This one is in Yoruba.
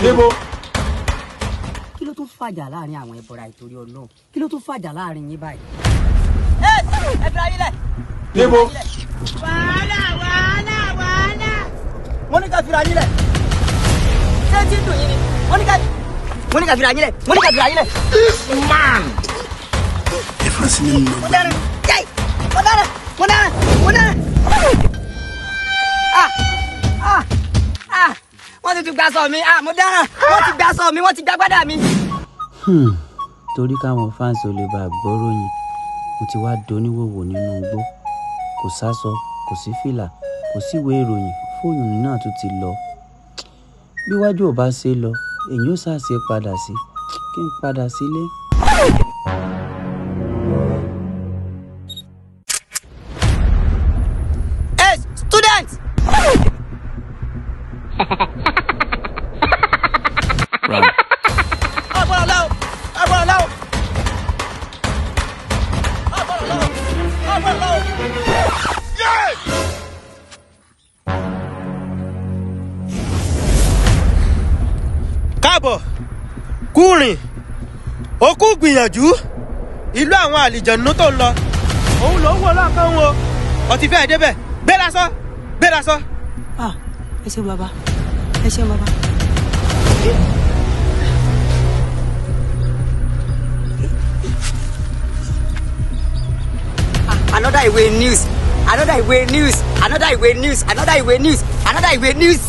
níbo. kí ló tún fàjà láàrin àwọn ẹbọra ìtorí Ọlọ́run kí ló tún fàjà láàrin yín báyìí. ẹ fira yín lẹ̀. níbo. wàhálà. wọ́n ní ká fira yín lẹ̀. ṣé tí ń dùn yín ni wọ́n ní ká fira yín lẹ̀. This man. mo dára wọ́n ti gbà sọ mi mo dára wọ́n ti gbà sọ mi wọ́n ti gbà gbádà mi. torí káwọn fans ò lè bá gbọ́ròyìn mo ti wá doníwòwò nínú igbó kò sáṣọ kò sí fìlà kò sí ìwé ìròyìn fóònù náà tún ti lọ bí wájú ò bá ṣe lọ èyí ó ṣàṣe padà sí kí n padà sílé. Hey, student! káàbọ̀ kúrìn òkú gbìyànjú ìlú àwọn àlìjànnú tó ń lọ òun ló ń wò lọ́kàn wo ọtí fẹ́ẹ́ débẹ̀ gbéra sọ. ẹ ṣé bàbá. Another ìwé news.